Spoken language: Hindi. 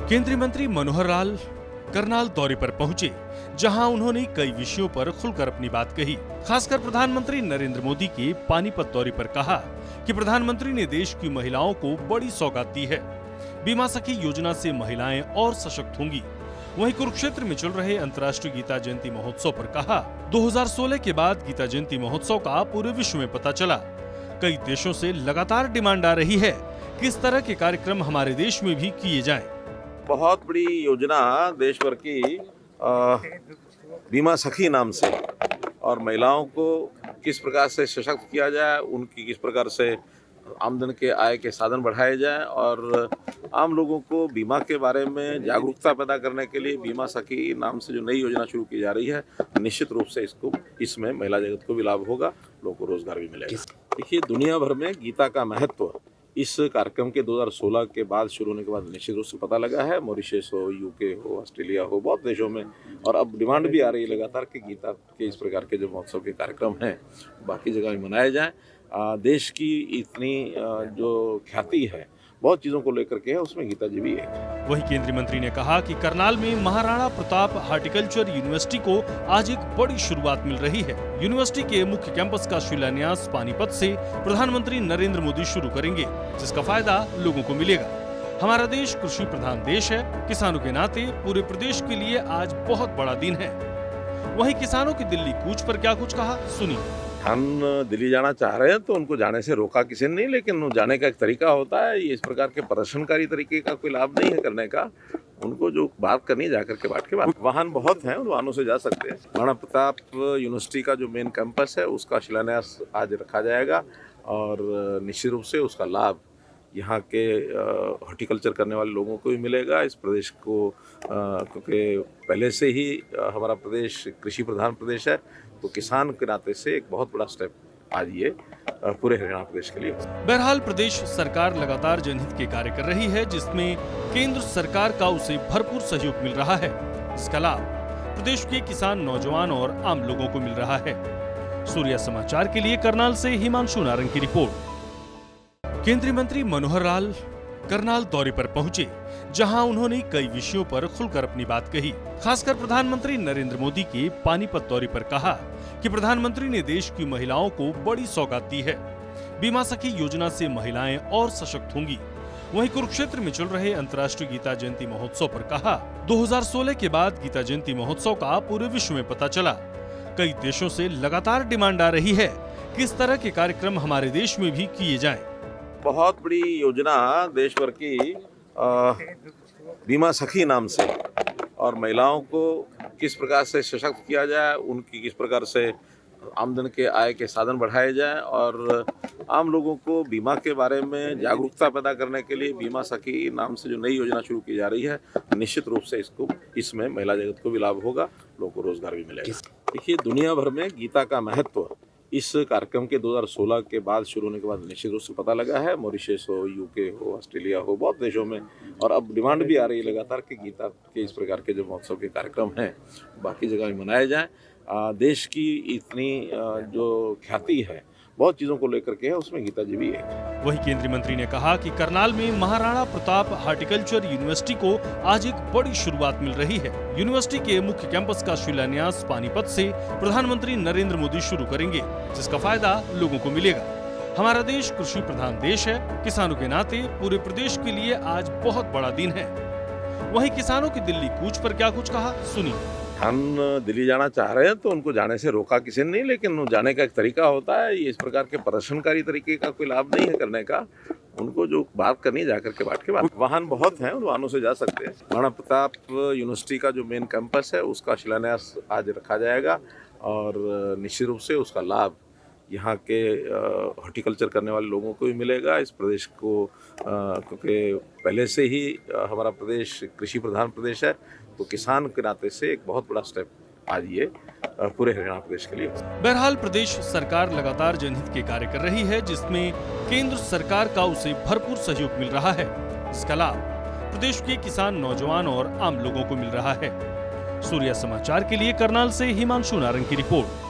केंद्रीय मंत्री मनोहर लाल करनाल दौरे पर पहुंचे, जहां उन्होंने कई विषयों पर खुलकर अपनी बात कही। खासकर प्रधानमंत्री नरेंद्र मोदी के पानीपत दौरे पर कहा कि प्रधानमंत्री ने देश की महिलाओं को बड़ी सौगात दी है। बीमा सखी योजना से महिलाएं और सशक्त होंगी। वहीं कुरुक्षेत्र में चल रहे अंतर्राष्ट्रीय गीता जयंती महोत्सव पर कहा, 2016 के बाद गीता जयंती महोत्सव का पूरे विश्व में पता चला। कई देशों से लगातार डिमांड आ रही है कि इस तरह के कार्यक्रम हमारे देश में भी किए जाएं। बहुत बड़ी योजना देश भर की बीमा सखी नाम से, और महिलाओं को किस प्रकार से सशक्त किया जाए, उनकी किस प्रकार से आमदन के आय के साधन बढ़ाए जाए, और आम लोगों को बीमा के बारे में जागरूकता पैदा करने के लिए बीमा सखी नाम से जो नई योजना शुरू की जा रही है, निश्चित रूप से इसमें महिला जगत को भी लाभ होगा, लोगों को रोजगार भी मिलेगा। देखिए, दुनिया भर में गीता का महत्व इस कार्यक्रम के 2016 के बाद शुरू होने के बाद निश्चित रूप से पता लगा है। मॉरिशस हो, यूके हो, ऑस्ट्रेलिया हो, बहुत देशों में, और अब डिमांड भी आ रही है लगातार कि गीता के इस प्रकार के जो महोत्सव के कार्यक्रम हैं बाकी जगह भी मनाए जाएं। देश की इतनी जो ख्याति है बहुत चीज़ों को लेकर के है, उसमें गीता जी भी है। वहीं केंद्रीय मंत्री ने कहा कि करनाल में महाराणा प्रताप हार्टिकल्चर यूनिवर्सिटी को आज एक बड़ी शुरुआत मिल रही है। यूनिवर्सिटी के मुख्य कैंपस का शिलान्यास पानीपत से प्रधानमंत्री नरेंद्र मोदी शुरू करेंगे, जिसका फायदा लोगों को मिलेगा। हमारा देश कृषि प्रधान देश है। किसानों के नाते पूरे प्रदेश के लिए आज बहुत बड़ा दिन है। वहीं किसानों की दिल्ली कूच पर क्या कुछ कहा, सुनिए। हम दिल्ली जाना चाह रहे हैं तो उनको जाने से रोका किसी ने नहीं, लेकिन जाने का एक तरीका होता है। ये इस प्रकार के प्रदर्शनकारी तरीके का कोई लाभ नहीं है करने का। उनको जो बात करनी है जाकर के बैठ के बात। वाहन बहुत हैं, उन वाहनों से जा सकते हैं। महाराणा प्रताप यूनिवर्सिटी का जो मेन कैंपस है उसका शिलान्यास आज रखा जाएगा, और निश्चित रूप से उसका लाभ यहाँ के हॉर्टिकल्चर करने वाले लोगों को भी मिलेगा। इस प्रदेश को क्योंकि पहले से ही हमारा प्रदेश कृषि प्रधान प्रदेश है, तो किसान के नाते से एक बहुत बड़ा स्टेप आज ये पूरे हरियाणा प्रदेश के लिए। बहरहाल प्रदेश सरकार लगातार जनहित के कार्य कर रही है, जिसमें केंद्र सरकार का उसे भरपूर सहयोग मिल रहा है। इसका लाभ प्रदेश के किसान, नौजवान और आम लोगों को मिल रहा है। सूर्या समाचार के लिए करनाल से हिमांशु नारंग की रिपोर्ट। केंद्रीय मंत्री मनोहर लाल करनाल दौरे पर पहुंचे, जहां उन्होंने कई विषयों पर खुलकर अपनी बात कही। खासकर प्रधानमंत्री नरेंद्र मोदी के पानीपत दौरे पर कहा कि प्रधानमंत्री ने देश की महिलाओं को बड़ी सौगात दी है। बीमा सखी योजना से महिलाएं और सशक्त होंगी। वहीं कुरुक्षेत्र में चल रहे अंतर्राष्ट्रीय गीता जयंती महोत्सव पर कहा, 2016 के बाद गीता जयंती महोत्सव का पूरे विश्व में पता चला। कई देशों से लगातार डिमांड आ रही है कि इस तरह के कार्यक्रम हमारे देश में भी किए जाएं। बहुत बड़ी योजना देश भर की बीमा सखी नाम से, और महिलाओं को किस प्रकार से सशक्त किया जाए, उनकी किस प्रकार से आमदन के आय के साधन बढ़ाए जाए, और आम लोगों को बीमा के बारे में जागरूकता पैदा करने के लिए बीमा सखी नाम से जो नई योजना शुरू की जा रही है, निश्चित रूप से इसमें महिला जगत को भी लाभ होगा, लोगों को रोजगार भी मिलेगा। देखिए, दुनिया भर में गीता का महत्व इस कार्यक्रम के 2016 के बाद शुरू होने के बाद निश्चित रूप से पता लगा है। मॉरिशस हो, यूके हो, ऑस्ट्रेलिया हो, बहुत देशों में, और अब डिमांड भी आ रही है लगातार कि गीता के इस प्रकार के जो महोत्सव के कार्यक्रम हैं बाकी जगह भी मनाए जाएं। देश की इतनी जो ख्याति है बहुत चीज़ों को लेकर के है, उसमें गीता जी भी है। वहीं केंद्रीय मंत्री ने कहा कि करनाल में महाराणा प्रताप हार्टिकल्चर यूनिवर्सिटी को आज एक बड़ी शुरुआत मिल रही है। यूनिवर्सिटी के मुख्य कैंपस का शिलान्यास पानीपत से प्रधानमंत्री नरेंद्र मोदी शुरू करेंगे, जिसका फायदा लोगों को मिलेगा। हमारा देश कृषि प्रधान देश है। किसानों के नाते पूरे प्रदेश के लिए आज बहुत बड़ा दिन है। वहीं किसानों की दिल्ली कूच पर क्या कुछ कहा, सुनिए। हम दिल्ली जाना चाह रहे हैं तो उनको जाने से रोका किसी ने नहीं, लेकिन जाने का एक तरीका होता है। ये इस प्रकार के प्रदर्शनकारी तरीके का कोई लाभ नहीं है करने का। उनको जो बात करनी है जाकर के बैठ के बात। वाहन बहुत हैं, उन वाहनों से जा सकते हैं। महाराणा प्रताप यूनिवर्सिटी का जो मेन कैंपस है उसका शिलान्यास आज रखा जाएगा, और निश्चित रूप से उसका लाभ यहाँ के हॉर्टिकल्चर करने वाले लोगों को भी मिलेगा। इस प्रदेश को क्योंकि पहले से ही हमारा प्रदेश कृषि प्रधान प्रदेश है, तो किसान के नाते से एक बहुत बड़ा स्टेप आज ये पूरे हरियाणा प्रदेश के लिए। बहरहाल प्रदेश सरकार लगातार जनहित के कार्य कर रही है, जिसमें केंद्र सरकार का उसे भरपूर सहयोग मिल रहा है। इसका लाभ प्रदेश के किसान, नौजवान और आम लोगों को मिल रहा है। सूर्या समाचार के लिए करनाल से हिमांशु नारंग की रिपोर्ट।